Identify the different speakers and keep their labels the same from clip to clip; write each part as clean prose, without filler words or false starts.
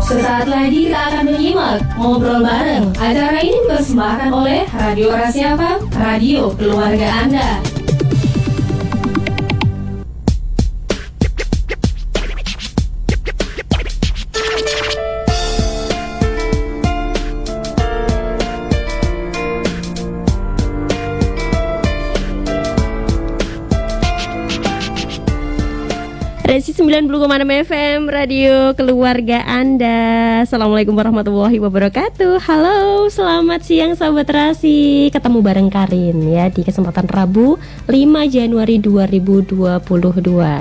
Speaker 1: Sesaat lagi kita akan menyimak Ngobrol Bareng. Acara ini dipersembahkan oleh Radio Rasi FM, radio keluarga Anda.
Speaker 2: Resi 90,6 FM Radio Keluarga Anda. Assalamualaikum warahmatullahi wabarakatuh. Halo, selamat siang sahabat Rasi. Ketemu bareng Karin ya di kesempatan Rabu 5 Januari 2022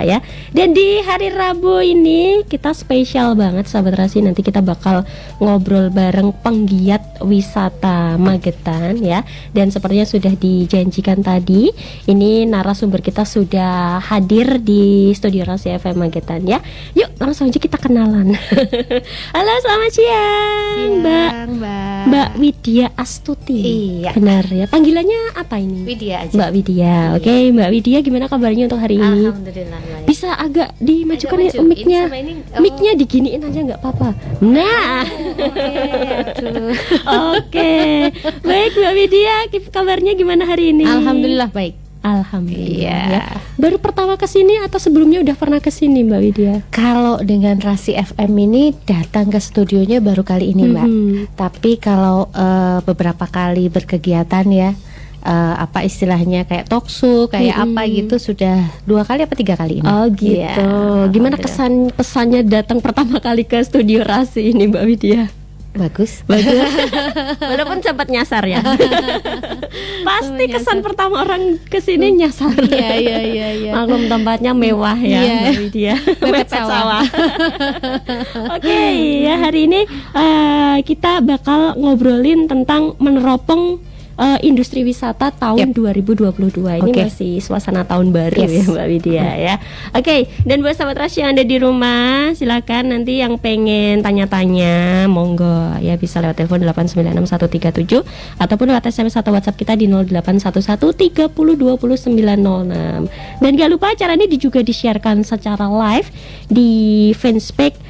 Speaker 2: ya. Dan di hari Rabu ini kita spesial banget sahabat Rasi. Nanti kita bakal ngobrol bareng penggiat wisata Magetan ya. Dan sepertinya sudah dijanjikan tadi, ini narasumber kita sudah hadir di studio Rasi FM Magetan ya. Yuk langsung aja kita kenalan. Halo, selamat siang, Mbak Widya Astuti.
Speaker 3: Iya.
Speaker 2: Benar ya. Panggilannya apa ini?
Speaker 3: Widya aja.
Speaker 2: Mbak Widya.
Speaker 3: Iya.
Speaker 2: Oke, Mbak Widya gimana kabarnya untuk hari ini?
Speaker 3: Alhamdulillah baik.
Speaker 2: Bisa agak dimajukan
Speaker 3: Agak
Speaker 2: ya
Speaker 3: maju.
Speaker 2: mic-nya.
Speaker 3: Ini sama ini,
Speaker 2: Mic-nya diginiin aja nggak apa-apa. Nah. Oke. Baik Mbak Widya, kabarnya gimana hari ini?
Speaker 3: Alhamdulillah baik.
Speaker 2: Alhamdulillah
Speaker 3: Iya.
Speaker 2: ya. Baru pertama kesini atau sebelumnya udah pernah kesini Mbak Widya?
Speaker 3: Kalau dengan Rasi FM ini datang ke studionya baru kali ini Mbak. Tapi kalau beberapa kali berkegiatan ya, apa istilahnya kayak talkshow kayak apa gitu sudah 2 kali apa 3 kali ini.
Speaker 2: Oh gitu.
Speaker 3: Iya,
Speaker 2: Gimana
Speaker 3: alhamdulillah.
Speaker 2: pesannya datang pertama kali ke studio Rasi ini Mbak Widya?
Speaker 3: Bagus.
Speaker 2: Walaupun sempat nyasar ya. Pasti kesan
Speaker 3: nyasar.
Speaker 2: pertama orang kesini nyasar.
Speaker 3: Iya.
Speaker 2: Maklum tempatnya mewah ya
Speaker 3: Iya.
Speaker 2: Mbak Widya.
Speaker 3: Mepet sawah.
Speaker 2: Oke ya, hari ini kita bakal ngobrolin tentang meneropong industri wisata tahun 2022. Ini
Speaker 3: Oke.
Speaker 2: masih suasana tahun baru ya
Speaker 3: Yes.
Speaker 2: Mbak Widya ya. Oke, dan buat sahabat Rasi yang ada di rumah, silakan nanti yang pengen tanya-tanya monggo ya, bisa lewat telepon 8961137 ataupun lewat SMS atau WhatsApp kita di 081130200906. Dan gak lupa acara ini juga disiarkan secara live di fanspage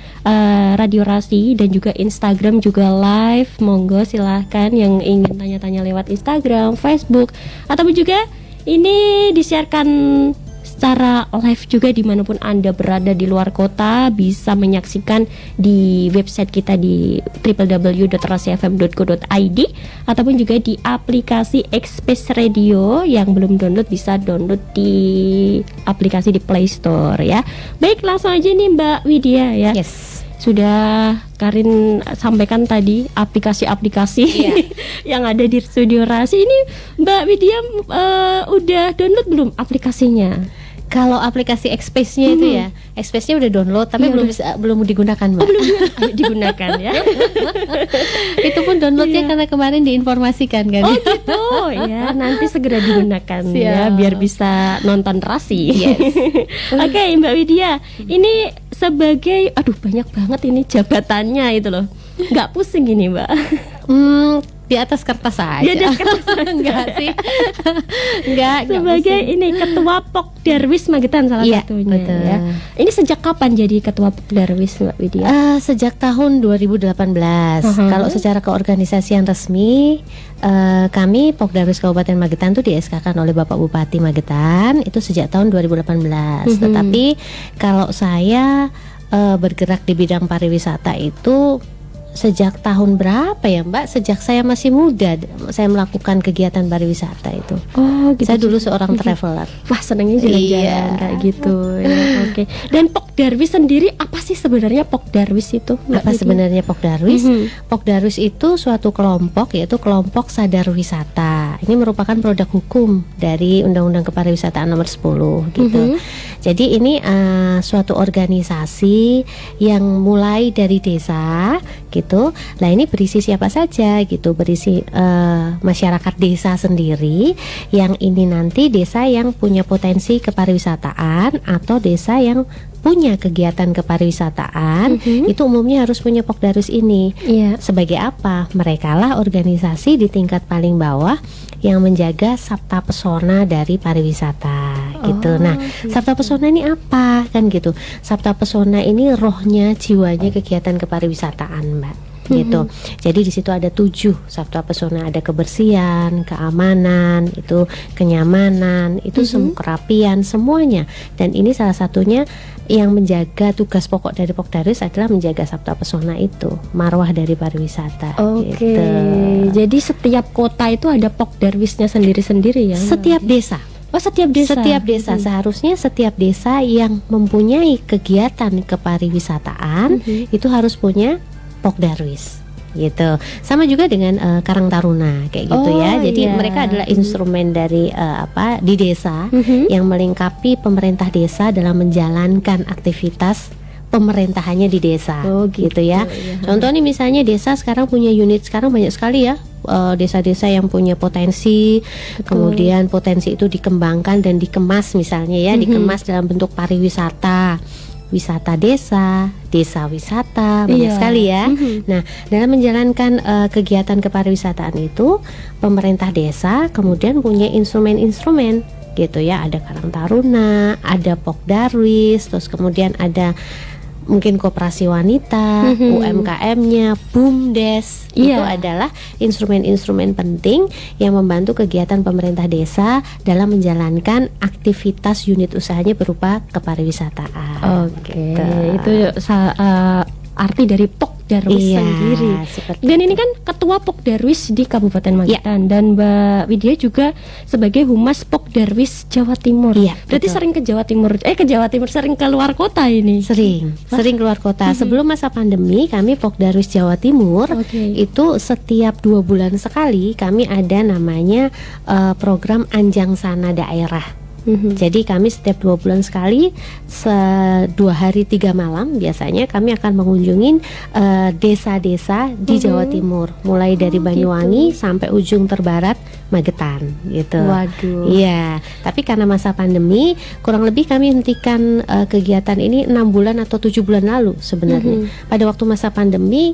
Speaker 2: Radio Rasi dan juga Instagram juga live. Monggo silahkan yang ingin tanya-tanya lewat Instagram, Facebook, ataupun juga ini disiarkan secara live juga dimanapun Anda berada di luar kota, bisa menyaksikan di website kita di www.rasifm.co.id ataupun juga di aplikasi Express Radio. Yang belum download bisa download di aplikasi di Play Store ya. Baik, langsung aja nih Mbak Widya ya.
Speaker 3: Yes.
Speaker 2: Sudah Karin sampaikan tadi aplikasi-aplikasi yang ada di studio Rasi. Ini Mbak Widya udah download belum aplikasinya?
Speaker 3: Kalau aplikasi Express-nya itu ya, Express-nya udah download tapi belum digunakan Mbak.
Speaker 2: Belum digunakan ya.
Speaker 3: Itu pun downloadnya karena kemarin diinformasikan kan.
Speaker 2: Oh gitu ya, nanti segera digunakan ya
Speaker 3: Siap.
Speaker 2: biar bisa nonton Rasi.
Speaker 3: Yes.
Speaker 2: Oke Mbak Widya, ini sebagai banyak banget ini jabatannya itu loh. Nggak pusing ini Mbak?
Speaker 3: Di atas kertas aja.
Speaker 2: Di atas kertas aja.
Speaker 3: Enggak sih. Enggak
Speaker 2: Sebagai ini ketua Pokdarwis Magetan salah
Speaker 3: Iya,
Speaker 2: satunya
Speaker 3: betul.
Speaker 2: ya. Ini sejak kapan jadi ketua Pokdarwis Mbak Widya?
Speaker 3: Sejak tahun 2018. Kalau secara keorganisasian resmi, kami Pokdarwis Kabupaten Magetan tuh di-SK-kan oleh Bapak Bupati Magetan itu sejak tahun 2018. Tetapi kalau saya bergerak di bidang pariwisata itu sejak tahun berapa ya Mbak? Sejak saya masih muda saya melakukan kegiatan pariwisata itu.
Speaker 2: Oh gitu.
Speaker 3: Saya dulu seorang traveler.
Speaker 2: Wah, senangnya jalan-jalan
Speaker 3: Iya.
Speaker 2: kayak gitu ya. Oke. Dan Pokdarwis sendiri apa sih sebenarnya Pokdarwis itu? Mbak
Speaker 3: Apa
Speaker 2: Widya?
Speaker 3: sebenarnya Pokdarwis?
Speaker 2: Mhm.
Speaker 3: Pokdarwis itu suatu kelompok, yaitu kelompok sadar wisata. Ini merupakan produk hukum dari Undang-Undang Kepariwisataan Nomor 10 gitu. Jadi ini suatu organisasi yang mulai dari desa gitu. Nah ini berisi siapa saja gitu, berisi masyarakat desa sendiri, yang ini nanti desa yang punya potensi kepariwisataan atau desa yang punya kegiatan kepariwisataan, itu umumnya harus punya Pokdarwis ini.
Speaker 2: Iya.
Speaker 3: Sebagai apa? Mereka lah organisasi di tingkat paling bawah yang menjaga sabta pesona dari pariwisata gitu. Nah, Sabta Pesona ini apa kan gitu? Sabta Pesona ini rohnya, jiwanya kegiatan kepariwisataan, Mbak. Gitu. Jadi di situ ada 7 Sabta Pesona, ada kebersihan, keamanan, itu kenyamanan, itu kerapian semuanya. Dan ini salah satunya yang menjaga, tugas pokok dari Pokdarwis adalah menjaga Sabta Pesona itu, marwah dari pariwisata.
Speaker 2: Oke.
Speaker 3: Gitu.
Speaker 2: Jadi setiap kota itu ada Pokdarwisnya sendiri-sendiri ya?
Speaker 3: Setiap desa.
Speaker 2: Oh, setiap desa.
Speaker 3: Setiap desa, seharusnya setiap desa yang mempunyai kegiatan kepariwisataan itu harus punya Pokdarwis gitu. Sama juga dengan Karang Taruna kayak gitu ya. Jadi mereka adalah instrumen dari di desa yang melengkapi pemerintah desa dalam menjalankan aktivitas pemerintahannya di desa. Gitu ya. Contoh nih misalnya desa sekarang punya unit, sekarang banyak sekali ya desa-desa yang punya potensi. Kemudian potensi itu dikembangkan dan dikemas misalnya ya, dikemas dalam bentuk pariwisata, wisata desa, desa wisata, banyak sekali ya. Nah, dalam menjalankan kegiatan kepariwisataan itu, pemerintah desa kemudian punya instrumen-instrumen gitu ya. Ada Karang Taruna, ada Pokdarwis, terus kemudian ada mungkin koperasi wanita, UMKM-nya, BUMDes. Itu adalah instrumen-instrumen penting yang membantu kegiatan pemerintah desa dalam menjalankan aktivitas unit usahanya berupa kepariwisataan.
Speaker 2: Oke, itu arti dari Pokdarwis sendiri. Dan ini kan ketua Pokdarwis di Kabupaten Magetan dan Mbak Widya juga sebagai humas Pokdarwis Jawa Timur. Berarti sering ke Jawa Timur, sering ke luar kota ini.
Speaker 3: Sering keluar kota. Sebelum masa pandemi, kami Pokdarwis Jawa Timur itu setiap 2 bulan sekali kami ada namanya program Anjang Sana Daerah. Jadi kami setiap 2 bulan sekali 2 hari 3 malam biasanya kami akan mengunjungi desa-desa di Jawa Timur, mulai dari Banyuwangi sampai ujung terbarat Magetan gitu.
Speaker 2: Waduh.
Speaker 3: Iya, tapi karena masa pandemi kurang lebih kami hentikan kegiatan ini 6 bulan atau 7 bulan lalu sebenarnya. Pada waktu masa pandemi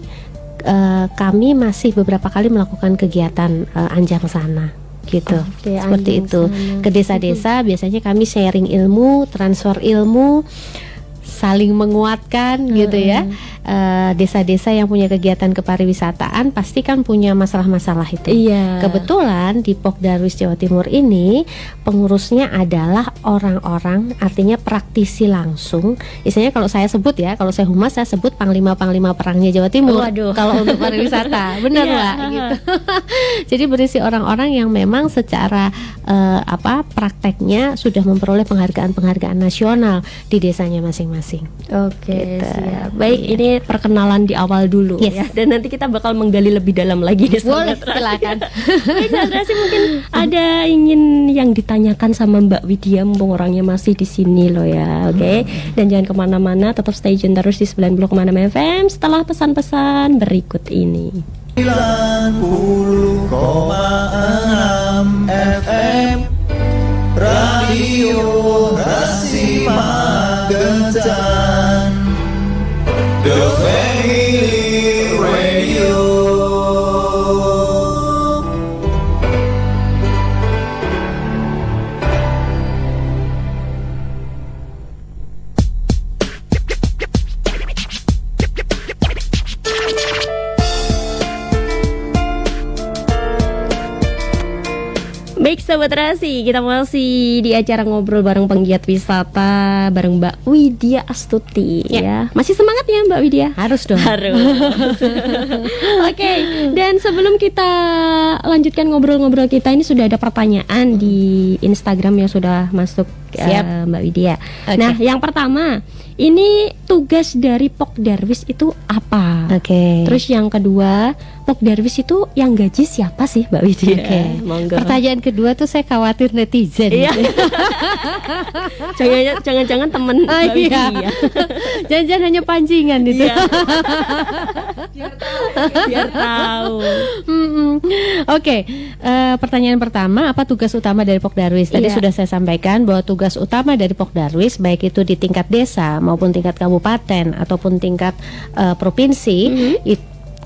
Speaker 3: kami masih beberapa kali melakukan kegiatan Anjang Sana gitu. Seperti itu ke desa-desa. Biasanya kami sharing ilmu, transfer ilmu, saling menguatkan gitu ya. Desa-desa yang punya kegiatan kepariwisataan pasti kan punya masalah-masalah itu. Kebetulan di Pokdarwis Jawa Timur ini pengurusnya adalah orang-orang, artinya praktisi langsung. Misalnya kalau saya sebut ya, kalau saya humas saya sebut panglima-panglima perangnya Jawa Timur. Kalau untuk pariwisata, benar Mbak gitu. Jadi berisi orang-orang yang memang secara prakteknya sudah memperoleh penghargaan-penghargaan nasional di desanya masing-masing.
Speaker 2: Oke, siap. Baik, ini perkenalan di awal dulu ya. Dan nanti kita bakal menggali lebih dalam lagi nih.
Speaker 3: Boleh, silakan.
Speaker 2: Baik, Sahabat mungkin ada ingin yang ditanyakan sama Mbak Widya, mumpung orangnya masih di sini loh ya. Oke. Dan jangan kemana-mana, tetap stay tune terus di 90,6 FM setelah pesan-pesan berikut ini.
Speaker 4: 90,6 FM Radio Rasi Magetan, The Family Radio.
Speaker 2: Baik Sobat Rasi, kita masih di acara ngobrol bareng penggiat wisata bareng Mbak Widya Astuti ya. Masih semangat ya Mbak Widya?
Speaker 3: Harus dong.
Speaker 2: Harus. Oke, dan sebelum kita lanjutkan ngobrol-ngobrol kita, ini sudah ada pertanyaan di Instagram yang sudah masuk Mbak Widya. Nah, yang pertama, ini tugas dari Pokdarwis itu apa? Terus yang kedua, Pokdarwis itu yang gaji siapa sih Mbak Widya?
Speaker 3: Pertanyaan kedua tuh saya khawatir netizen.
Speaker 2: Jangan-jangan temen Mbak Widya.
Speaker 3: Jangan-jangan hanya pancingan itu.
Speaker 2: Biar tahu.
Speaker 3: Pertanyaan pertama, apa tugas utama dari Pokdarwis? Tadi sudah saya sampaikan bahwa tugas utama dari Pokdarwis, baik itu di tingkat desa maupun tingkat kabupaten ataupun tingkat provinsi,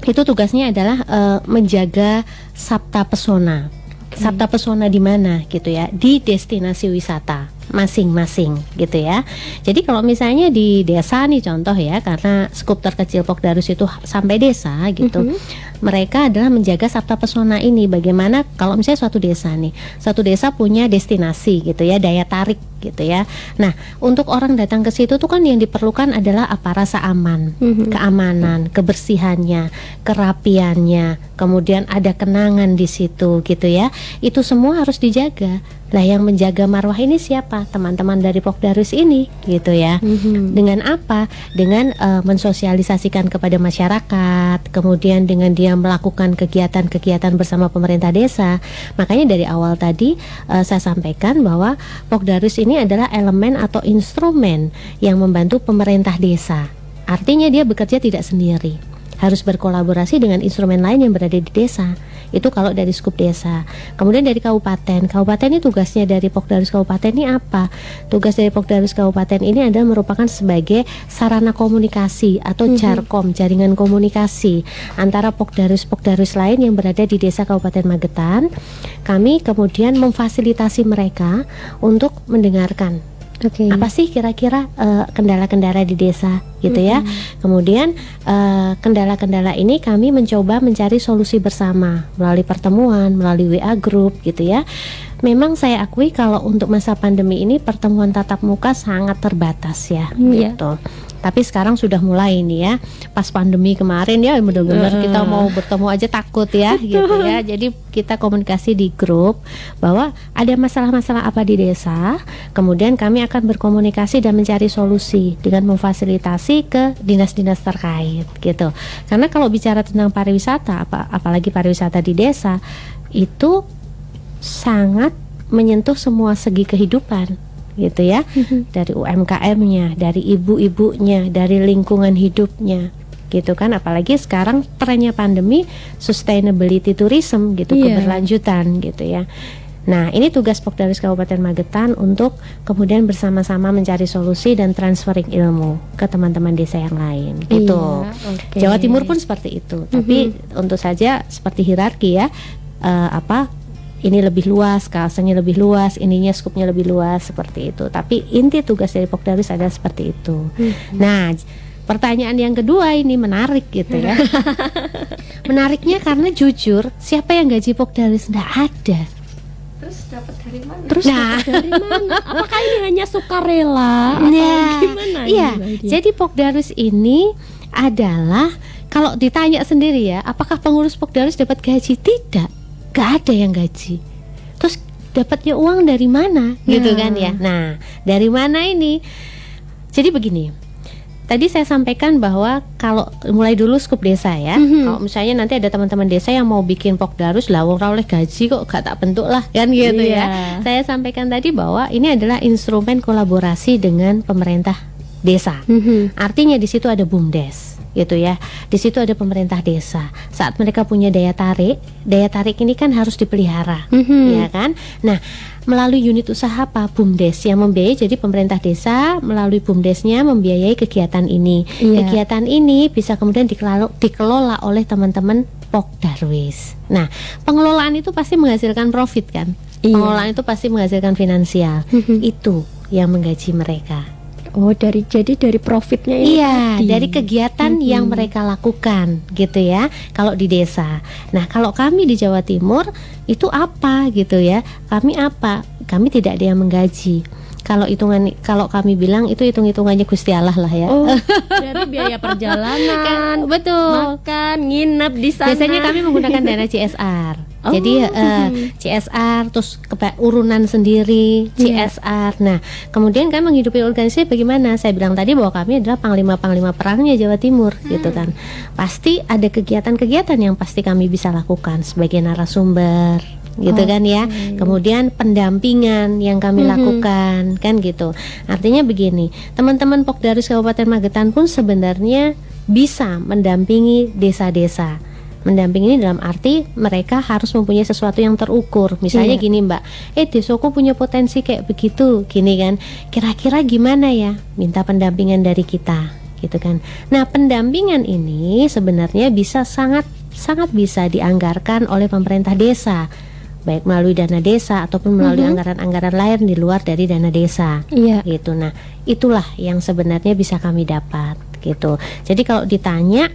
Speaker 3: itu tugasnya adalah menjaga Sabta Pesona. Sabta Pesona di mana gitu ya? Di destinasi wisata. masing-masing gitu ya. Jadi kalau misalnya di desa nih contoh ya, karena skup terkecil Pokdarus itu sampai desa gitu, mereka adalah menjaga sabta pesona ini. Bagaimana kalau misalnya suatu desa punya destinasi gitu ya, daya tarik gitu ya. Nah, untuk orang datang ke situ tuh kan yang diperlukan adalah apa? Rasa aman, keamanan, kebersihannya, kerapiannya, kemudian ada kenangan di situ gitu ya. Itu semua harus dijaga. Lah yang menjaga marwah ini siapa? Teman-teman dari Pokdarus ini gitu ya. Dengan apa? Dengan mensosialisasikan kepada masyarakat, kemudian dengan dia melakukan kegiatan-kegiatan bersama pemerintah desa. Makanya dari awal tadi saya sampaikan bahwa Pokdarus ini adalah elemen atau instrumen yang membantu pemerintah desa. Artinya dia bekerja tidak sendiri, harus berkolaborasi dengan instrumen lain yang berada di desa. Itu kalau dari skup desa. Kemudian dari kabupaten ini tugasnya dari Pokdarus kabupaten ini apa? Tugas dari Pokdarus kabupaten ini adalah merupakan sebagai sarana komunikasi atau jarkom, jaringan komunikasi antara Pokdarus lain yang berada di desa Kabupaten Magetan. Kami kemudian memfasilitasi mereka untuk mendengarkan apa sih kira-kira kendala-kendala di desa gitu ya. Kemudian kendala-kendala ini kami mencoba mencari solusi bersama melalui pertemuan, melalui WA group gitu ya. Memang saya akui kalau untuk masa pandemi ini pertemuan tatap muka sangat terbatas ya gitu. Tapi sekarang sudah mulai nih ya. Pas pandemi kemarin ya benar-benar kita mau bertemu aja takut ya gitu ya. Jadi kita komunikasi di grup bahwa ada masalah-masalah apa di desa, kemudian kami akan berkomunikasi dan mencari solusi dengan memfasilitasi ke dinas-dinas terkait gitu. Karena kalau bicara tentang pariwisata, apalagi pariwisata di desa, itu sangat menyentuh semua segi kehidupan gitu ya, dari UMKM-nya, dari ibu-ibunya, dari lingkungan hidupnya gitu kan. Apalagi sekarang trennya pandemi sustainability tourism gitu, keberlanjutan gitu ya. Nah, ini tugas Pokdarus Kabupaten Magetan untuk kemudian bersama-sama mencari solusi dan transferring ilmu ke teman-teman desa yang lain gitu. Jawa Timur pun seperti itu. Tapi untuk saja seperti hierarki ya, ini lebih luas, kawasannya lebih luas, ininya skupnya lebih luas seperti itu. Tapi inti tugas dari Pokdarus adalah seperti itu. Nah, pertanyaan yang kedua ini menarik gitu ya. Menariknya karena jujur, siapa yang gaji Pokdarus? Nggak ada.
Speaker 1: Terus dapat dari mana?
Speaker 2: Dari mana? Apakah ini hanya sukarela atau gimana?
Speaker 3: Iya. Jadi Pokdarus ini adalah, kalau ditanya sendiri ya, apakah pengurus Pokdarus dapat gaji? Tidak. Gak ada yang gaji. Terus dapatnya uang dari mana gitu kan ya. Nah, dari mana ini? Jadi begini, tadi saya sampaikan bahwa kalau mulai dulu skup desa ya, kalau misalnya nanti ada teman-teman desa yang mau bikin Pokdarus, lah orang oleh gaji kok gak tak bentuk lah kan gitu ya. Saya sampaikan tadi bahwa ini adalah instrumen kolaborasi dengan pemerintah desa. Artinya di situ ada BUMDes gitu ya. Di situ ada pemerintah desa. Saat mereka punya daya tarik ini kan harus dipelihara, ya kan? Nah, melalui unit usaha apa? BUMDes yang membiayai. Jadi pemerintah desa melalui BUMDesnya membiayai kegiatan ini. Kegiatan ini bisa kemudian dikelola oleh teman-teman Pokdarus. Nah, pengelolaan itu pasti menghasilkan profit kan? Pengelolaan itu pasti menghasilkan finansial. Itu yang menggaji mereka.
Speaker 2: Oh, dari profitnya ini.
Speaker 3: Iya, dari kegiatan yang mereka lakukan gitu ya. Kalau di desa. Nah, kalau kami di Jawa Timur itu apa gitu ya? Kami apa? Kami tidak ada yang menggaji. Kalau kami bilang itu hitung-hitungannya Gusti Allah lah ya.
Speaker 2: Oh, dari biaya perjalanan,
Speaker 3: betul.
Speaker 2: Makan, nginep di sana.
Speaker 3: Biasanya kami menggunakan dana CSR. Jadi CSR, terus urunan sendiri CSR. Nah, kemudian kami menghidupi organisasi bagaimana? Saya bilang tadi bahwa kami adalah panglima perangnya Jawa Timur gitu kan. Pasti ada kegiatan-kegiatan yang pasti kami bisa lakukan sebagai narasumber gitu kan ya. Kemudian pendampingan yang kami lakukan kan gitu. Artinya begini, teman-teman Pokdarus Kabupaten Magetan pun sebenarnya bisa mendampingi desa-desa. Mendampingi ini dalam arti mereka harus mempunyai sesuatu yang terukur. Misalnya gini Mbak, desaku punya potensi kayak begitu, gini kan. Kira-kira gimana ya? Minta pendampingan dari kita, gitu kan. Nah, pendampingan ini sebenarnya bisa sangat bisa dianggarkan oleh pemerintah desa baik melalui dana desa ataupun melalui anggaran-anggaran lain di luar dari dana desa.
Speaker 2: Iya.
Speaker 3: Gitu. Nah, itulah yang sebenarnya bisa kami dapat gitu. Jadi kalau ditanya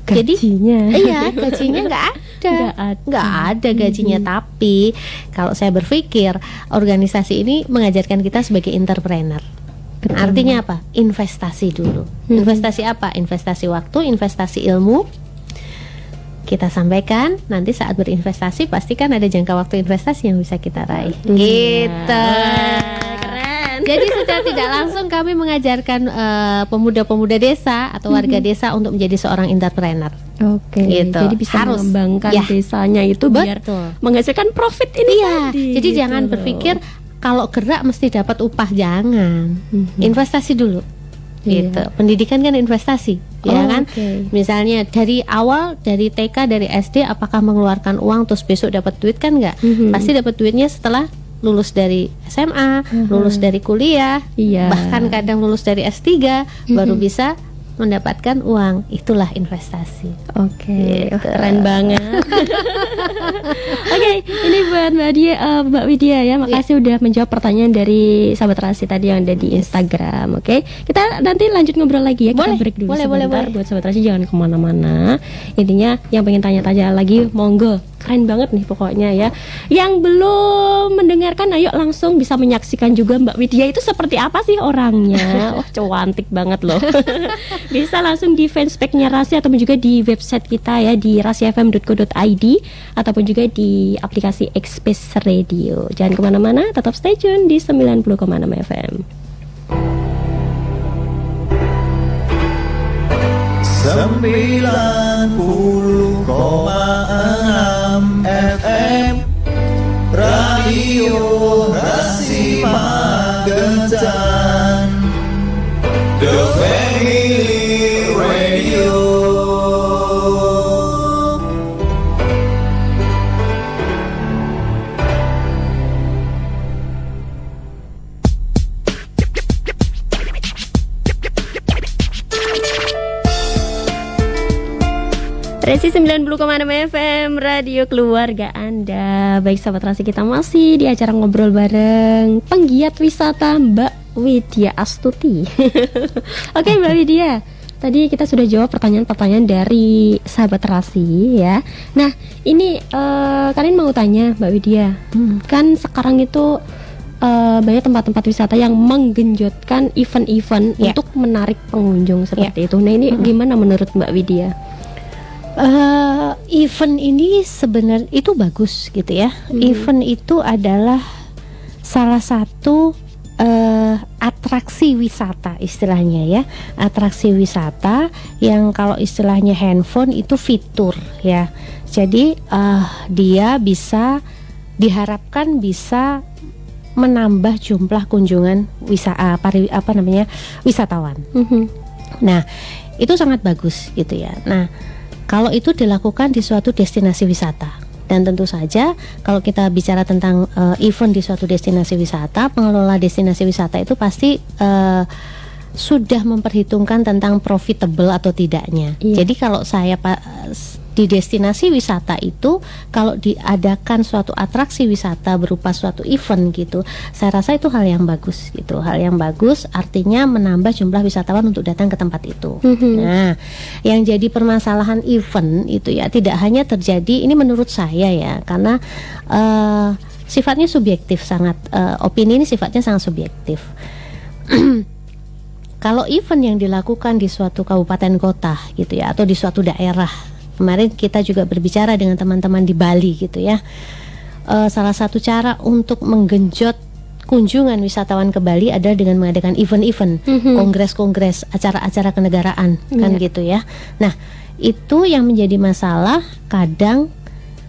Speaker 2: Gajinya.
Speaker 3: gajinya nggak ada. Nggak ada gajinya. Tapi kalau saya berpikir organisasi ini mengajarkan kita sebagai entrepreneur.
Speaker 2: Betul.
Speaker 3: Artinya apa? Investasi dulu. Investasi apa? Investasi waktu, investasi ilmu. Kita sampaikan nanti saat berinvestasi pasti kan ada jangka waktu investasi yang bisa kita raih. Gitu.
Speaker 2: Keren.
Speaker 3: Jadi secara tidak langsung kami mengajarkan pemuda-pemuda desa atau warga desa untuk menjadi seorang entrepreneur.
Speaker 2: Oke,
Speaker 3: Gitu.
Speaker 2: jadi bisa
Speaker 3: Harus.
Speaker 2: mengembangkan
Speaker 3: Ya.
Speaker 2: desanya itu biar
Speaker 3: Betul.
Speaker 2: menghasilkan profit ini
Speaker 3: Iya,
Speaker 2: tadi.
Speaker 3: jadi
Speaker 2: gitu
Speaker 3: jangan
Speaker 2: loh.
Speaker 3: berpikir kalau gerak mesti dapat upah, jangan. Investasi dulu.
Speaker 2: Iya.
Speaker 3: Gitu. Pendidikan kan investasi, ya kan?
Speaker 2: Oke.
Speaker 3: Misalnya dari awal, dari TK, dari SD, apakah mengeluarkan uang terus besok dapat duit kan nggak? Pasti dapat duitnya setelah lulus dari SMA, lulus dari kuliah,
Speaker 2: Iya.
Speaker 3: bahkan kadang lulus dari S3 baru bisa mendapatkan uang. Itulah investasi.
Speaker 2: Oke,
Speaker 3: Gitu.
Speaker 2: keren banget. Oke, ini buat Mbak Widya ya. Makasih udah menjawab pertanyaan dari sahabat Rasi tadi yang ada di Instagram. Oke, kita nanti lanjut ngobrol lagi ya. Kita
Speaker 3: Boleh,
Speaker 2: break dulu
Speaker 3: boleh,
Speaker 2: sebentar.
Speaker 3: boleh.
Speaker 2: Buat sahabat Rasi jangan kemana-mana. Intinya yang pengen tanya-tanya lagi, monggo. Keren banget nih pokoknya ya. Yang belum mendengarkan, ayo langsung bisa menyaksikan juga Mbak Widya itu seperti apa sih orangnya. Oh, cantik banget loh. Bisa langsung di fanspage-nya Rasi ataupun juga di website kita ya di rasifm.co.id ataupun juga di aplikasi Express Radio. Jangan kemana-mana, tetap stay tune di 90,6 FM.
Speaker 4: 90,6 FM Radio Rasi Magetan, The Family Radio.
Speaker 2: Resi 90,6 FM Radio Keluarga Anda. Baik sahabat Rasi, kita masih di acara ngobrol bareng penggiat wisata Mbak Widya Astuti. Oke Mbak Widya, tadi kita sudah jawab pertanyaan-pertanyaan dari sahabat Rasi ya. Nah ini kalian mau tanya Mbak Widya, kan sekarang itu banyak tempat-tempat wisata yang menggenjotkan event-event
Speaker 3: Ya.
Speaker 2: untuk menarik pengunjung seperti itu. Nah ini gimana menurut Mbak Widya?
Speaker 3: Event ini sebenarnya itu bagus gitu ya. Event itu adalah salah satu atraksi wisata istilahnya ya. Atraksi wisata yang kalau istilahnya handphone itu fitur ya. Jadi dia bisa diharapkan bisa menambah jumlah kunjungan wisatawan. Nah, itu sangat bagus gitu ya. Nah, kalau itu dilakukan di suatu destinasi wisata, dan tentu saja kalau kita bicara tentang event di suatu destinasi wisata, pengelola destinasi wisata itu pasti sudah memperhitungkan tentang profitable atau tidaknya.
Speaker 2: Iya.
Speaker 3: Jadi kalau saya di destinasi wisata itu kalau diadakan suatu atraksi wisata berupa suatu event gitu, saya rasa itu hal yang bagus gitu. Hal yang bagus artinya menambah jumlah wisatawan untuk datang ke tempat itu. Nah, yang jadi permasalahan event itu ya tidak hanya terjadi, ini menurut saya ya, karena sifatnya subjektif sangat, opini ini sifatnya sangat subjektif. Kalau event yang dilakukan di suatu kabupaten kota gitu ya, atau di suatu daerah, kemarin kita juga berbicara dengan teman-teman di Bali gitu ya, salah satu cara untuk menggenjot kunjungan wisatawan ke Bali adalah dengan mengadakan event-event, kongres-kongres, acara-acara kenegaraan kan gitu ya. Nah, itu yang menjadi masalah kadang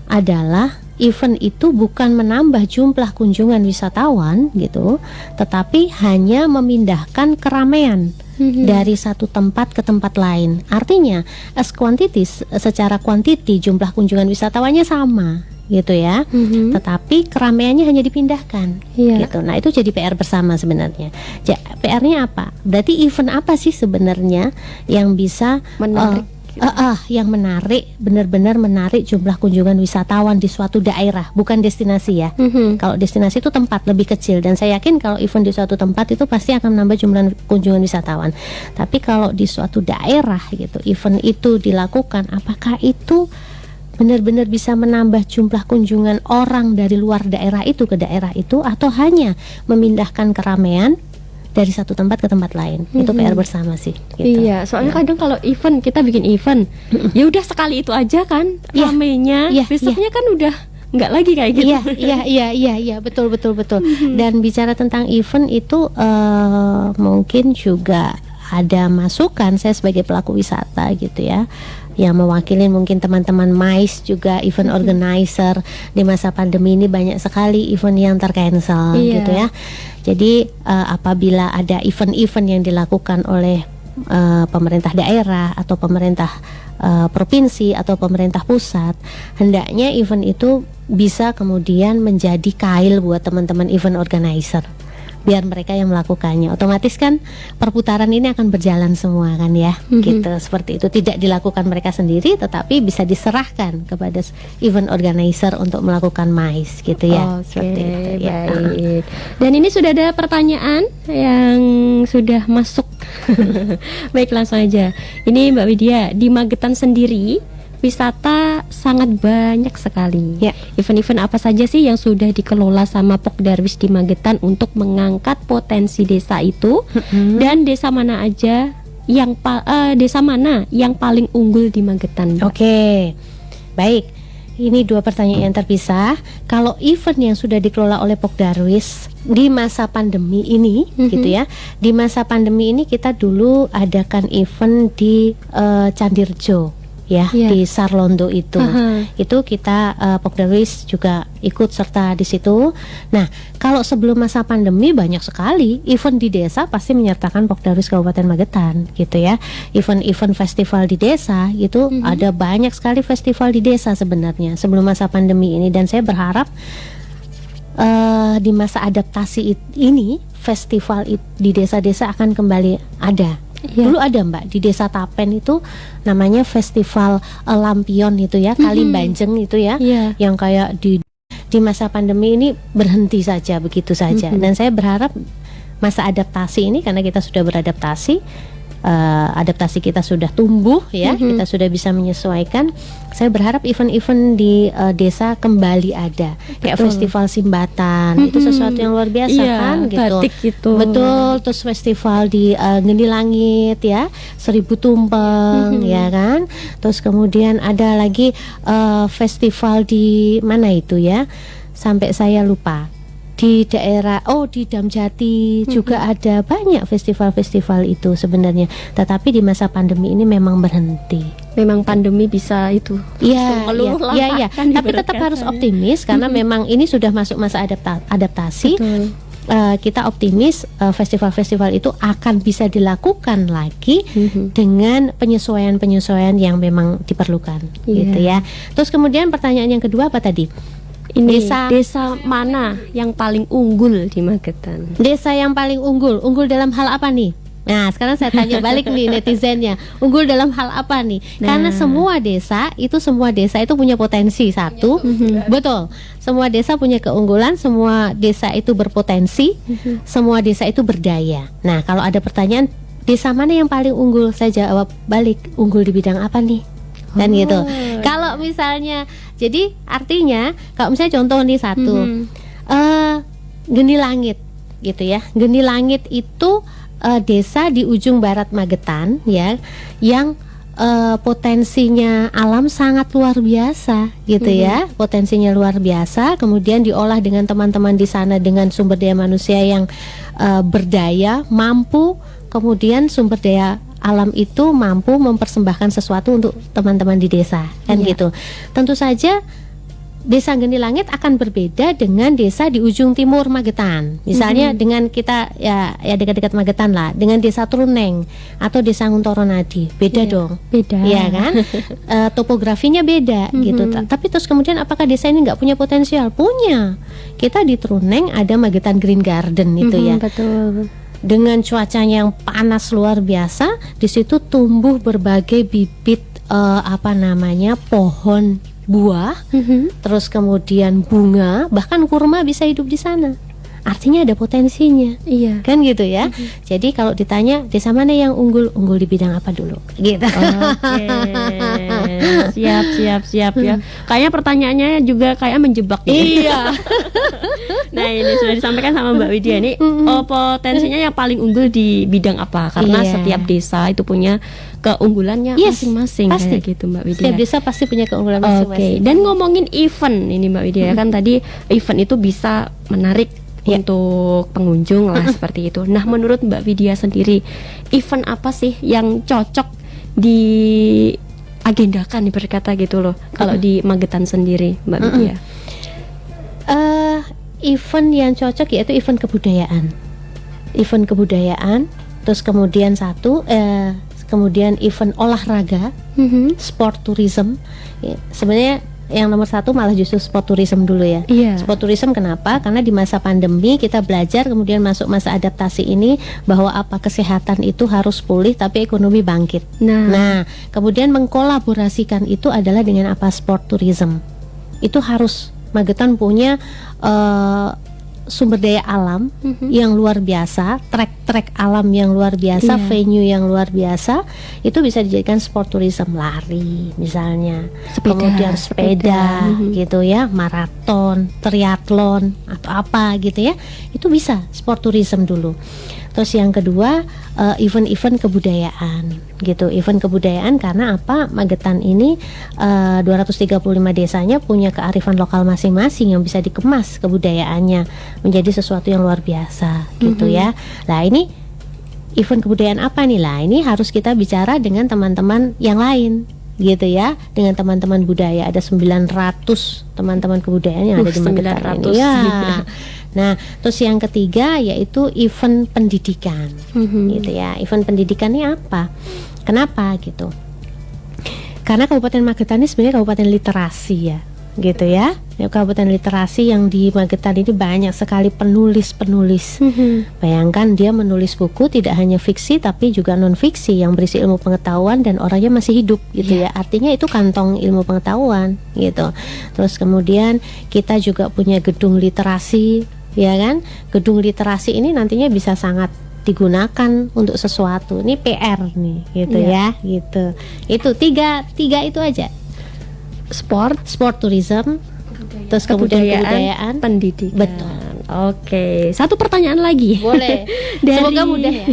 Speaker 3: adalah event itu bukan menambah jumlah kunjungan wisatawan gitu, tetapi hanya memindahkan keramaian dari satu tempat ke tempat lain. Artinya as quantities, secara kuantiti jumlah kunjungan wisatawannya sama gitu ya, tetapi keramaiannya hanya dipindahkan gitu. Nah, itu jadi PR bersama sebenarnya. PR-nya apa? Berarti event apa sih sebenarnya yang bisa
Speaker 2: Menarik
Speaker 3: Yang menarik, benar-benar menarik jumlah kunjungan wisatawan di suatu daerah, bukan destinasi ya. Kalau destinasi itu tempat lebih kecil, dan saya yakin kalau event di suatu tempat itu pasti akan menambah jumlah kunjungan wisatawan. Tapi kalau di suatu daerah gitu, event itu dilakukan, apakah itu benar-benar bisa menambah jumlah kunjungan orang dari luar daerah itu ke daerah itu, atau hanya memindahkan keramaian dari satu tempat ke tempat lain? Itu PR bersama sih gitu.
Speaker 2: Iya, soalnya kadang kalau event, kita bikin event, ya udah sekali itu aja kan ramenya, besoknya kan udah nggak lagi kayak gitu.
Speaker 3: Iya, betul. Dan bicara tentang event itu mungkin juga ada masukan saya sebagai pelaku wisata gitu ya, yang mewakili mungkin teman-teman MICE juga, event organizer. Di masa pandemi ini banyak sekali event yang tercancel gitu ya. Jadi apabila ada event-event yang dilakukan oleh pemerintah daerah atau pemerintah provinsi atau pemerintah pusat, hendaknya event itu bisa kemudian menjadi kail buat teman-teman event organizer, biar mereka yang melakukannya. Otomatis kan perputaran ini akan berjalan semua kan ya, gitu. Seperti itu, tidak dilakukan mereka sendiri, tetapi bisa diserahkan kepada event organizer untuk melakukan MICE gitu ya. Seperti itu ya.
Speaker 2: Baik. Dan ini sudah ada pertanyaan yang sudah masuk. Baik, langsung aja. Ini Mbak Widya, di Magetan sendiri wisata sangat banyak sekali. Event-event apa saja sih yang sudah dikelola sama Pokdarwis di Magetan untuk mengangkat potensi desa itu? Dan desa mana aja yang desa mana yang paling unggul di Magetan?
Speaker 3: Oke. Baik. Ini dua pertanyaan yang terpisah. Kalau event yang sudah dikelola oleh Pokdarwis di masa pandemi ini gitu ya. Di masa pandemi ini kita dulu adakan event di Candirjo. Di Sarlondo itu kita Pokdarwis juga ikut serta di situ. Nah, kalau sebelum masa pandemi banyak sekali event di desa pasti menyertakan Pokdarwis Kabupaten Magetan gitu ya. Event-event festival di desa itu ada banyak sekali festival di desa sebenarnya sebelum masa pandemi ini, dan saya berharap di masa adaptasi ini festival di desa-desa akan kembali ada. Dulu ada Mbak di Desa Tapen itu namanya Festival Lampion itu ya, Kalimbanjeng itu ya, yang kayak di masa pandemi ini berhenti saja begitu saja. Dan saya berharap masa adaptasi ini, karena kita sudah beradaptasi, adaptasi kita sudah tumbuh ya, kita sudah bisa menyesuaikan. Saya berharap event-event di desa kembali ada. Kayak Festival Simbatan, itu sesuatu yang luar biasa kan gitu.
Speaker 2: Batik gitu.
Speaker 3: Betul, terus festival di Geni Langit ya, 1000 Tumpeng ya kan. Terus kemudian ada lagi festival di mana itu ya? Sampai saya lupa. Di daerah di Damjati juga ada banyak festival-festival itu sebenarnya, tetapi di masa pandemi ini memang berhenti.
Speaker 2: Memang pandemi bisa itu.
Speaker 3: Iya. Tapi tetap harus optimis karena memang ini sudah masuk masa adaptasi. Kita optimis festival-festival itu akan bisa dilakukan lagi dengan penyesuaian-penyesuaian yang memang diperlukan gitu ya. Terus kemudian pertanyaan yang kedua apa tadi?
Speaker 2: Ini desa mana yang paling unggul di Magetan?
Speaker 3: Desa yang paling unggul dalam hal apa nih? Nah, sekarang saya tanya balik nih netizennya, unggul dalam hal apa nih? Karena semua desa itu punya potensi satu, betul. Semua desa punya keunggulan, semua desa itu berpotensi, semua desa itu berdaya. Nah, kalau ada pertanyaan desa mana yang paling unggul, saya jawab balik, unggul di bidang apa nih? Dan gitu. Kalau misalnya, jadi artinya kalau misalnya contoh nih satu, Geni Langit gitu ya. Geni Langit itu desa di ujung barat Magetan ya, yang potensinya alam sangat luar biasa gitu ya. Potensinya luar biasa, kemudian diolah dengan teman-teman di sana dengan sumber daya manusia yang berdaya, mampu, kemudian sumber daya alam itu mampu mempersembahkan sesuatu untuk teman-teman di desa kan gitu. Tentu saja Desa Geni Langit akan berbeda dengan desa di ujung timur Magetan. Misalnya dengan kita ya dekat-dekat Magetan lah, dengan desa Truneng atau desa Nguntoronadi, beda dong.
Speaker 2: Beda.
Speaker 3: Iya kan? Topografinya beda gitu. Tapi terus kemudian apakah desa ini nggak punya potensial? Punya. Kita di Truneng ada Magetan Green Garden itu ya.
Speaker 2: Betul.
Speaker 3: Dengan cuacanya yang panas luar biasa, di situ tumbuh berbagai bibit pohon buah, terus kemudian bunga, bahkan kurma bisa hidup di sana. Artinya ada potensinya.
Speaker 2: Iya.
Speaker 3: Kan gitu ya. Jadi kalau ditanya desa mana yang unggul di bidang apa dulu? Gitu.
Speaker 2: Oke. Siap ya. Kayaknya pertanyaannya juga kayak menjebak gitu.
Speaker 3: Iya.
Speaker 2: Nah, ini sudah disampaikan sama Mbak Widya ini. Potensinya yang paling unggul di bidang apa? Karena
Speaker 3: Iya.
Speaker 2: setiap desa itu punya keunggulannya
Speaker 3: Yes,
Speaker 2: masing-masing
Speaker 3: pasti.
Speaker 2: kayak gitu Mbak Widya.
Speaker 3: Setiap desa pasti punya keunggulan
Speaker 2: Oke,
Speaker 3: masing-masing.
Speaker 2: dan ngomongin event ini Mbak Widya kan tadi event itu bisa menarik untuk pengunjung lah seperti itu. Nah, menurut Mbak Widya sendiri, event apa sih yang cocok diagendakan berkata gitu loh kalau di Magetan sendiri Mbak Widya?
Speaker 3: Event yang cocok yaitu event kebudayaan. Terus kemudian kemudian event olahraga, sport tourism. Ya, sebenarnya yang nomor satu malah justru sport tourism dulu ya.
Speaker 2: Iya.
Speaker 3: Sport tourism kenapa? Karena di masa pandemi kita belajar, kemudian masuk masa adaptasi ini bahwa kesehatan itu harus pulih tapi ekonomi bangkit. Nah, kemudian mengkolaborasikan itu adalah dengan sport tourism. Itu harus Magetan punya sumber daya alam yang luar biasa, trek alam yang luar biasa, venue yang luar biasa, itu bisa dijadikan sport tourism, lari misalnya, kemudian sepeda gitu ya, maraton, triathlon atau apa gitu ya, itu bisa sport tourism dulu. Terus yang kedua event-event kebudayaan gitu, event kebudayaan karena Magetan ini 235 desanya punya kearifan lokal masing-masing yang bisa dikemas kebudayaannya menjadi sesuatu yang luar biasa gitu ya. Nah, ini event kebudayaan apa nih lah? Ini harus kita bicara dengan teman-teman yang lain gitu ya, dengan teman-teman budaya. Ada 900 teman-teman kebudayaan yang ada di Magetan ini ya. Nah, terus yang ketiga yaitu event pendidikan gitu ya. Event pendidikan ini apa? Kenapa gitu? Karena Kabupaten Magetan ini sebenarnya kabupaten literasi ya, gitu ya. Kabupaten literasi yang di Magetan ini banyak sekali penulis-penulis. Bayangkan dia menulis buku tidak hanya fiksi tapi juga non fiksi yang berisi ilmu pengetahuan dan orangnya masih hidup gitu ya. Artinya itu kantong ilmu pengetahuan gitu. Terus kemudian kita juga punya gedung literasi, ya kan? Gedung literasi ini nantinya bisa sangat digunakan untuk sesuatu. Ini PR nih gitu ya, gitu. Itu tiga itu aja. Sport tourism, terus kemudian kebudayaan,
Speaker 2: pendidikan.
Speaker 3: Betul.
Speaker 2: Oke, satu pertanyaan lagi.
Speaker 3: Boleh. Semoga mudah ya.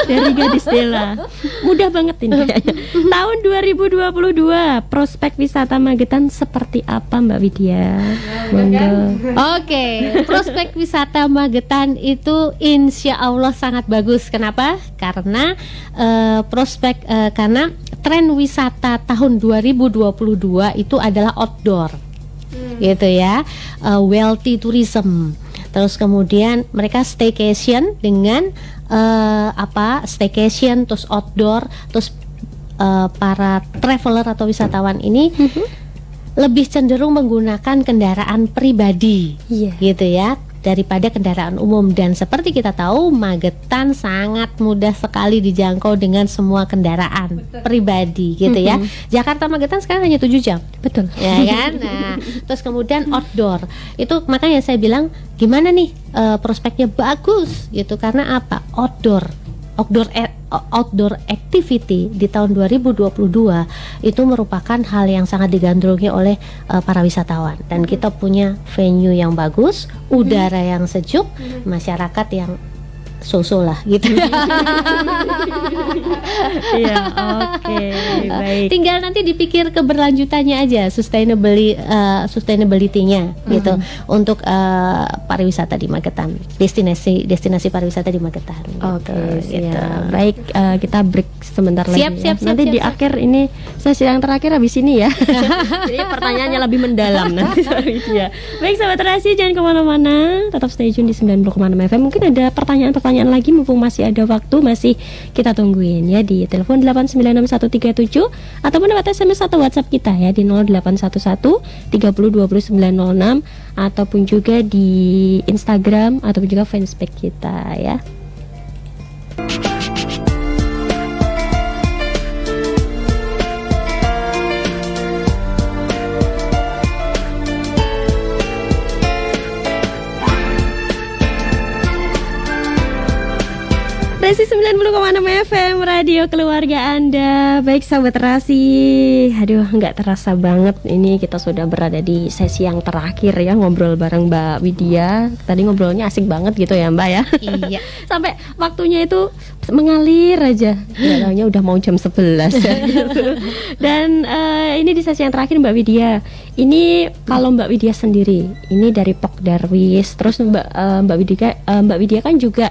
Speaker 2: Dari Gadis Dela. Mudah banget ini kayaknya. Tahun 2022, prospek wisata Magetan seperti apa Mbak Widya? Monggo.
Speaker 3: Oke, prospek wisata Magetan itu insya Allah sangat bagus. Kenapa? Karena karena tren wisata tahun 2022 itu adalah outdoor, gitu ya, wealthy tourism. Terus kemudian mereka staycation dengan staycation, terus outdoor, terus para traveler atau wisatawan ini lebih cenderung menggunakan kendaraan pribadi, gitu ya, daripada kendaraan umum. Dan seperti kita tahu, Magetan sangat mudah sekali dijangkau dengan semua kendaraan pribadi, gitu ya. Jakarta Magetan sekarang hanya 7 jam.
Speaker 2: Betul.
Speaker 3: Ya kan? Nah, terus kemudian outdoor. Itu makanya saya bilang gimana nih prospeknya bagus gitu, karena apa? Outdoor activity di tahun 2022 itu merupakan hal yang sangat digandrungi oleh para wisatawan, dan kita punya venue yang bagus, udara yang sejuk, masyarakat yang so-so lah gitu.
Speaker 2: Iya, oke, baik.
Speaker 3: Tinggal nanti dipikir keberlanjutannya aja, sustainability-nya gitu untuk pariwisata di Magetan, destinasi pariwisata di Magetan.
Speaker 2: Oke,
Speaker 3: gitu.
Speaker 2: siap. Baik, kita break sebentar lagi.
Speaker 3: Siap,
Speaker 2: Nanti di
Speaker 3: siap.
Speaker 2: akhir ini sesi yang terakhir habis ini ya. Jadi pertanyaannya lebih mendalam nanti sama Widya. Baik, sahabat Terasi, jangan kemana-mana, tetap stay tune di 90,6 FM. Mungkin ada pertanyaan lagi, mumpung masih ada waktu, masih kita tungguin ya di telepon 8961137 ataupun lewat SMS atau WhatsApp kita ya di 0811 3020 906 ataupun juga di Instagram ataupun juga fanspage kita ya. Masih 90,6 FM Radio Keluarga Anda. Baik sahabat Rasi, aduh nggak terasa banget ini kita sudah berada di sesi yang terakhir ya, ngobrol bareng Mbak Widya. Tadi ngobrolnya asik banget gitu ya Mbak ya.
Speaker 3: Iya.
Speaker 2: Sampai waktunya itu mengalir aja. Kayaknya udah mau jam 11 ya. Dan ini di sesi yang terakhir Mbak Widya. Ini kalau Mbak Widya sendiri, ini dari Pok Darwis, terus Mbak Widya kan juga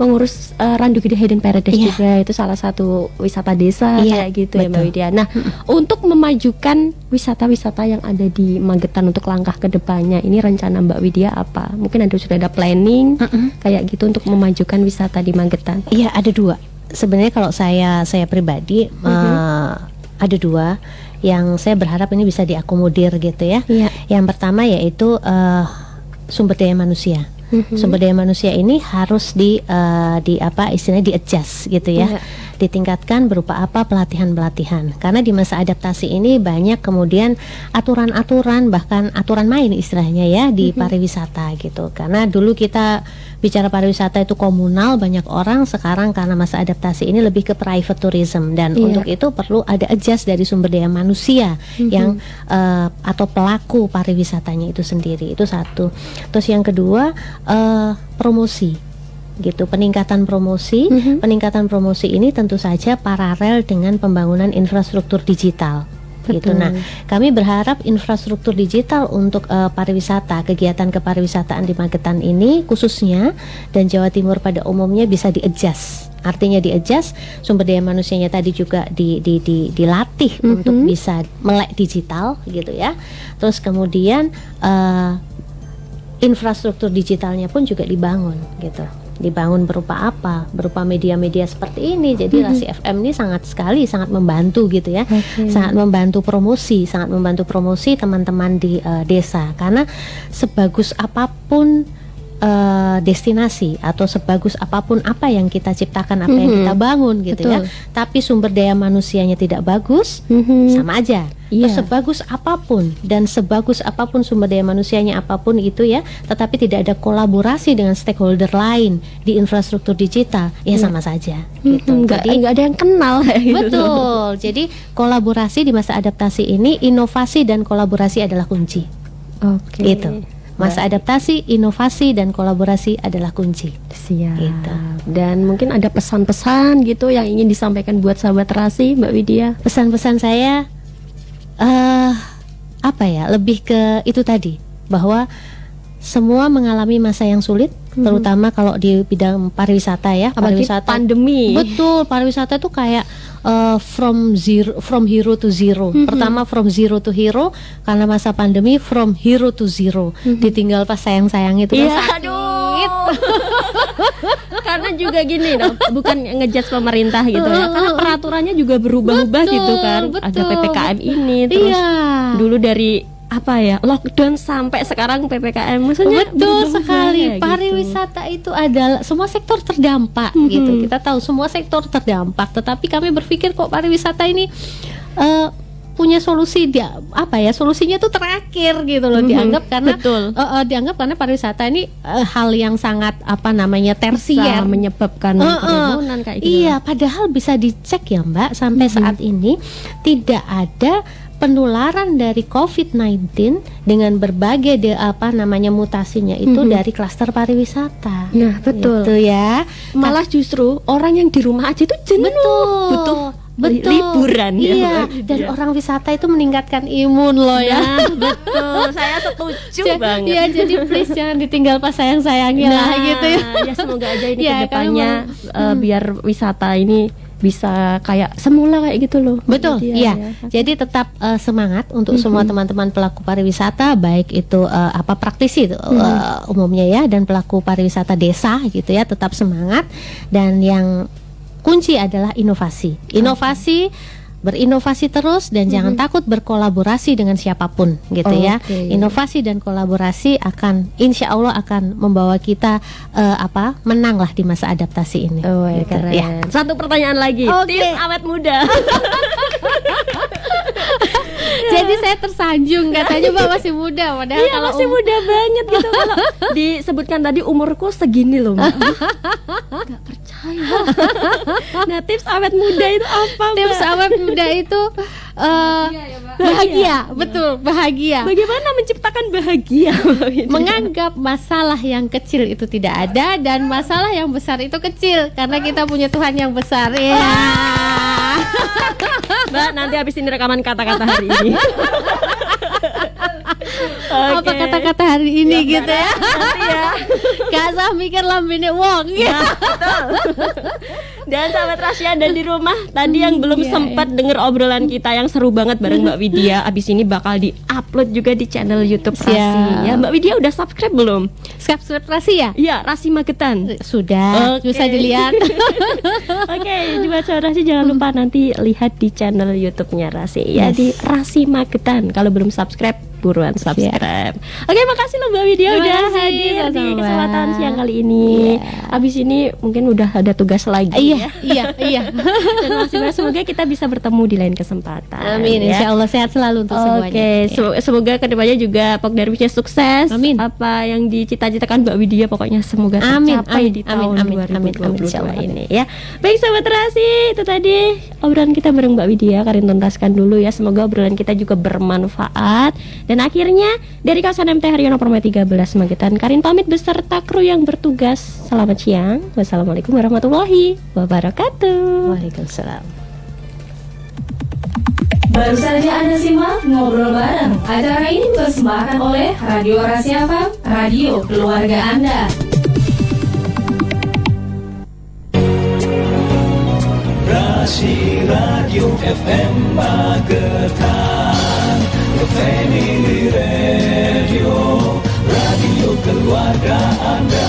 Speaker 2: mengurus Randu Gede Hidden Paradise juga, itu salah satu wisata desa kayak gitu ya Mbak Widya. Nah, untuk memajukan wisata-wisata yang ada di Magetan untuk langkah kedepannya, ini rencana Mbak Widya apa? Mungkin sudah ada planning kayak gitu untuk memajukan wisata di Magetan?
Speaker 3: Iya, ada dua. Sebenarnya kalau saya pribadi ada dua yang saya berharap ini bisa diakomodir gitu ya. Yang pertama yaitu sumber daya manusia. Sumber daya manusia ini harus di adjust gitu ya. Ditingkatkan berupa apa? Pelatihan. Karena di masa adaptasi ini banyak kemudian aturan-aturan, bahkan aturan main istilahnya ya di pariwisata gitu. Karena dulu kita bicara pariwisata itu komunal, banyak orang. Sekarang karena masa adaptasi ini lebih ke private tourism, dan untuk itu perlu ada adjust dari sumber daya manusia yang atau pelaku pariwisatanya itu sendiri. Itu satu. Terus yang kedua, promosi gitu, peningkatan promosi. Peningkatan promosi ini tentu saja paralel dengan pembangunan infrastruktur digital. Gitu. Nah, kami berharap infrastruktur digital untuk pariwisata, kegiatan kepariwisataan di Magetan ini khususnya dan Jawa Timur pada umumnya bisa di-adjust. Artinya di-adjust, sumber daya manusianya tadi juga dilatih untuk bisa melek digital gitu ya. Terus kemudian infrastruktur digitalnya pun juga dibangun gitu. Dibangun berupa apa? Berupa media-media seperti ini. Jadi Rasi FM ini sangat membantu gitu ya. Sangat membantu promosi teman-teman di desa. Karena sebagus apapun destinasi atau sebagus apapun apa yang kita ciptakan, apa yang kita bangun gitu ya, tapi sumber daya manusianya tidak bagus, sama aja. Terus sebagus apapun dan sebagus apapun sumber daya manusianya apapun itu ya, tetapi tidak ada kolaborasi dengan stakeholder lain di infrastruktur digital, ya sama saja gitu.
Speaker 2: Nggak ada yang kenal gitu.
Speaker 3: Betul. Jadi kolaborasi di masa adaptasi ini, inovasi dan kolaborasi adalah kunci. Itu. Masa adaptasi, inovasi, dan kolaborasi adalah kunci.
Speaker 2: Siap.
Speaker 3: Gitu.
Speaker 2: Dan mungkin ada pesan-pesan gitu yang ingin disampaikan buat sahabat Rasi, Mbak Widya.
Speaker 3: Pesan-pesan saya lebih ke itu tadi, bahwa semua mengalami masa yang sulit, terutama kalau di bidang pariwisata ya. Pariwisata
Speaker 2: pandemi.
Speaker 3: Betul, pariwisata itu kayak from hero to zero. Pertama from zero to hero, karena masa pandemi from hero to zero. Ditinggal pas sayang-sayang itu kan sakit.
Speaker 2: Karena juga gini dong, bukan ngejudge pemerintah gitu ya. Karena peraturannya juga berubah-ubah gitu kan. Ada PPKM ini, terus dulu dari lockdown sampai sekarang PPKM, maksudnya
Speaker 3: betul sekali.
Speaker 2: Gitu.
Speaker 3: Pariwisata itu adalah semua sektor terdampak gitu. Kita tahu semua sektor terdampak, tetapi kami berpikir kok pariwisata ini punya solusi solusinya tuh terakhir gitu loh, dianggap karena dianggap karena pariwisata ini hal yang sangat tersier,
Speaker 2: menyebabkan kerumunan kayak gitu.
Speaker 3: Iya, padahal bisa dicek ya Mbak, sampai saat ini tidak ada penularan dari COVID-19 dengan berbagai mutasinya itu dari klaster pariwisata.
Speaker 2: Nah, betul.
Speaker 3: Gitu ya.
Speaker 2: Malah justru orang yang di rumah aja itu jenuh, butuh liburan.
Speaker 3: Iya, dan orang wisata itu meningkatkan imun loh ya.
Speaker 2: Betul, saya setuju banget.
Speaker 3: Ya, jadi please jangan ditinggal pas sayang-sayangnya lah gitu ya.
Speaker 2: Ya semoga aja ini kedepannya biar wisata ini bisa kayak semula kayak gitu loh.
Speaker 3: Betul, iya. Jadi tetap semangat untuk semua teman-teman pelaku pariwisata, baik itu praktisi umumnya ya, dan pelaku pariwisata desa gitu ya, tetap semangat. Dan yang kunci adalah inovasi. Berinovasi terus dan jangan takut berkolaborasi dengan siapapun gitu ya. Inovasi dan kolaborasi insya Allah akan membawa kita menanglah di masa adaptasi ini.
Speaker 2: Gitu. Keren. Ya. Satu pertanyaan lagi. Tips awet muda.
Speaker 3: Jadi saya Tanjung katanya Mbak masih muda, padahal
Speaker 2: Iya,
Speaker 3: kalau
Speaker 2: masih muda banget gitu. Kalau disebutkan tadi umurku segini loh, Mbak. Gak percaya. Nah, tips awet muda itu apa, Mbak?
Speaker 3: tips awet muda itu bahagia, betul, bahagia.
Speaker 2: Bagaimana menciptakan bahagia, Mbak Widya?
Speaker 3: Menganggap masalah yang kecil itu tidak ada dan masalah yang besar itu kecil karena kita punya Tuhan yang besar. Ya.
Speaker 2: Mbak, nanti habis ini rekaman kata-kata hari ini.
Speaker 3: Apa
Speaker 2: Oke.
Speaker 3: kata-kata hari ini
Speaker 2: Ya,
Speaker 3: gitu ya?
Speaker 2: nanti ya.
Speaker 3: Gak usah mikir lambene wong ya.
Speaker 2: Dan sahabat Rahasia dan di rumah tadi yang belum
Speaker 3: Iya,
Speaker 2: sempat denger obrolan kita yang seru banget bareng Mbak Widya, abis ini bakal di-upload juga di channel YouTube
Speaker 3: Siap.
Speaker 2: Rasi. Ya, Mbak Widya udah subscribe belum?
Speaker 3: Subscribe Rasi ya?
Speaker 2: Iya, Rasi Magetan.
Speaker 3: Sudah,
Speaker 2: Oke.
Speaker 3: bisa dilihat.
Speaker 2: Oke, juga sahabat Rasi jangan lupa nanti lihat di channel YouTube-nya Rasi ya,
Speaker 3: Yes.
Speaker 2: di Rasi Magetan. Kalau belum subscribe, buruan subscribe. Oke, makasih loh Mbak Widya
Speaker 3: Terima
Speaker 2: udah
Speaker 3: kasih,
Speaker 2: hadir di
Speaker 3: sama-sama.
Speaker 2: kesempatan siang kali ini.
Speaker 3: Iya.
Speaker 2: Abis ini mungkin udah ada tugas lagi.
Speaker 3: Iya, iya, iya.
Speaker 2: Dan masih banyak, semoga kita bisa bertemu di lain kesempatan.
Speaker 3: Amin,
Speaker 2: ya.
Speaker 3: insya Allah sehat selalu untuk semuanya.
Speaker 2: Oke, semoga kedepannya juga Pok Darwisnya sukses.
Speaker 3: Amin.
Speaker 2: Apa yang dicita-citakan Mbak Widya pokoknya semoga
Speaker 3: Amin,
Speaker 2: tercapai
Speaker 3: amin,
Speaker 2: di
Speaker 3: amin,
Speaker 2: tahun
Speaker 3: amin, amin,
Speaker 2: 2022
Speaker 3: insya Allah,
Speaker 2: ini ya. Baik sahabat Terasi, itu tadi obrolan kita bareng Mbak Widya. Karin tuntaskan dulu ya. Semoga obrolan kita juga bermanfaat. Dan akhirnya dari kawasan MT Haryono Permai 13 Magetan, Karin pamit beserta kru yang bertugas. Selamat siang. Wassalamualaikum warahmatullahi wabarakatuh.
Speaker 3: Waalaikumsalam.
Speaker 1: Baru saja Anda simak ngobrol bareng. Acara ini dipersembahkan oleh Radio Rahasia FM, radio keluarga Anda.
Speaker 4: Rasi Radio FM Magetan, The Family Radio, radio keluarga Anda.